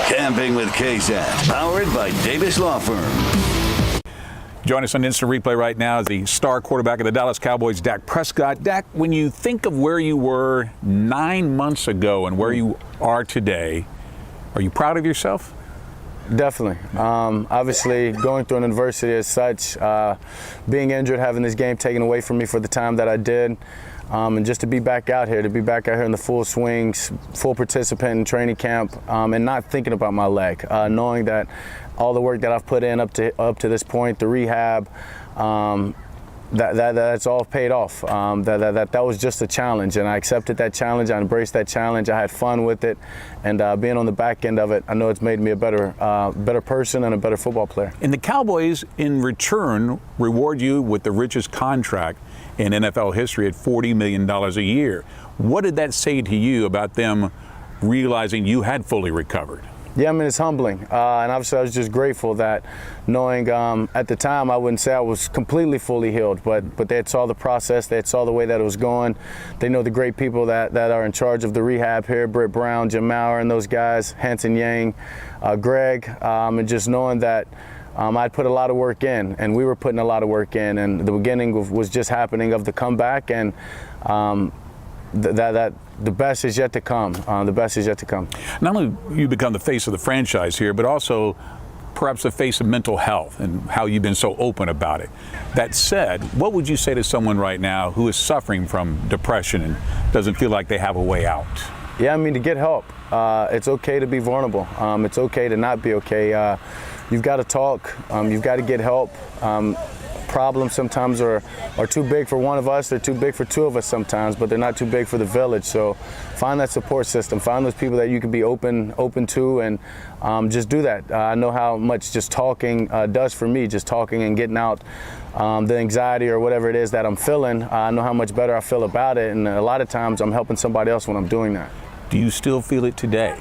Camping with KSAT, powered by Davis Law Firm. Join us on Instant Replay right now is the star quarterback of the Dallas Cowboys, Dak Prescott. Dak, when you think of where you were 9 months ago and where you are today, are you proud of yourself? Definitely. Obviously, going through an adversity as such, being injured, having this game taken away from me for the time that I did, and just to be back out here, in the full swings, full participant in training camp, and not thinking about my leg, knowing that all the work that I've put in up to this point, the rehab, that's all paid off. That was just a challenge, and I accepted that challenge. I embraced that challenge. I had fun with it, and being on the back end of it, I know it's made me a better person and a better football player. And the Cowboys, in return, reward you with the richest contract in NFL history at $40 million a year. What did that say to you about them realizing you had fully recovered? Yeah, I mean, it's humbling. And obviously I was just grateful that knowing at the time, I wouldn't say I was completely fully healed, but they had saw the process, they had saw the way that it was going. They know the great people that are in charge of the rehab here, Britt Brown, Jim Maurer, and those guys, Hanson Yang, Greg, and just knowing that I'd put a lot of work in, and we were putting a lot of work in, and the beginning was just happening of the comeback, and that the best is yet to come. The best is yet to come. Not only you become the face of the franchise here, but also perhaps the face of mental health and how you've been so open about it. That said, what would you say to someone right now who is suffering from depression and doesn't feel like they have a way out? Yeah, I mean, to get help. It's okay to be vulnerable. It's okay to not be okay. You've got to talk. You've got to get help. Problems sometimes are too big for one of us. They're too big for two of us sometimes, but they're not too big for the village. So find that support system. Find those people that you can be open to, and just do that. I know how much just talking does for me, just talking and getting out the anxiety or whatever it is that I'm feeling. I know how much better I feel about it, and a lot of times I'm helping somebody else when I'm doing that. Do you still feel it today?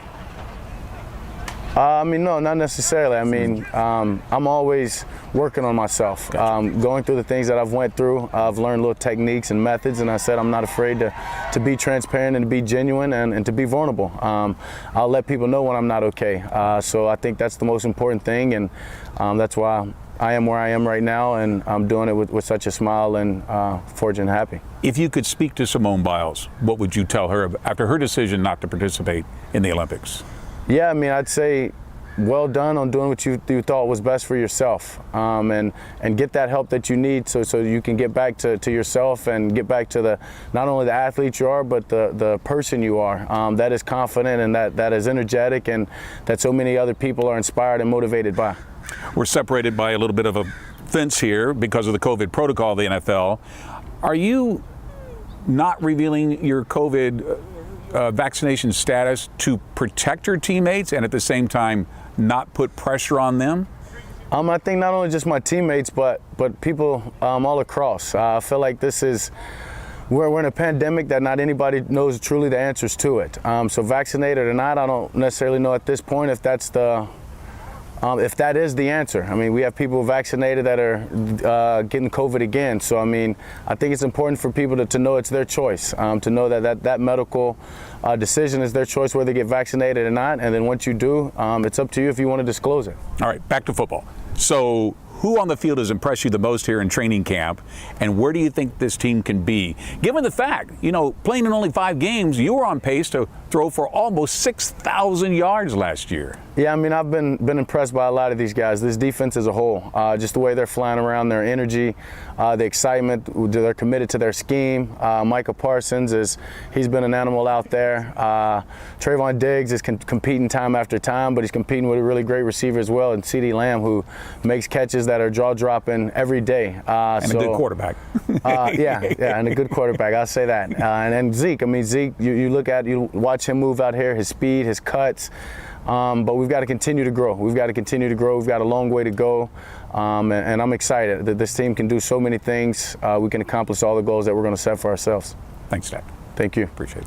I mean, no, not necessarily. I mean, I'm always working on myself. Gotcha. Going through the things that I've went through, I've learned little techniques and methods, and I said I'm not afraid to be transparent and to be genuine and to be vulnerable. I'll let people know when I'm not okay. So I think that's the most important thing, and that's why I am where I am right now, and I'm doing it with such a smile and fortunate and happy. If you could speak to Simone Biles, what would you tell her after her decision not to participate in the Olympics? Yeah, I mean, I'd say well done on doing what you thought was best for yourself, and get that help that you need so you can get back to yourself and get back to not only the athlete you are, but the person you are, that is confident and that is energetic, and that so many other people are inspired and motivated by. We're separated by a little bit of a fence here because of the COVID protocol of the NFL. Are you not revealing your COVID vaccination status to protect your teammates and at the same time not put pressure on them? I think not only just my teammates, but people all across. I feel like we're in a pandemic that not anybody knows truly the answers to it. So vaccinated or not, I don't necessarily know at this point if if that is the answer. I mean, we have people vaccinated that are getting COVID again. So, I mean, I think it's important for people to know it's their choice, to know that medical decision is their choice whether they get vaccinated or not. And then once you do, it's up to you if you want to disclose it. All right, back to football. So who on the field has impressed you the most here in training camp, and where do you think this team can be? Given the fact, playing in only 5 games, you were on pace to throw for almost 6,000 yards last year. Yeah, I mean, I've been impressed by a lot of these guys, this defense as a whole, just the way they're flying around, their energy, the excitement, they're committed to their scheme. Micah Parsons, he's been an animal out there. Trayvon Diggs is competing time after time, but he's competing with a really great receiver as well, and CeeDee Lamb, who makes catches that are jaw-dropping every day. And a good quarterback. Yeah, and a good quarterback, I'll say that. And Zeke, you watch him move out here, his speed, his cuts. But we've got to continue to grow. We've got a long way to go. And I'm excited that this team can do so many things. We can accomplish all the goals that we're going to set for ourselves. Thanks, Dak. Thank you. Appreciate it.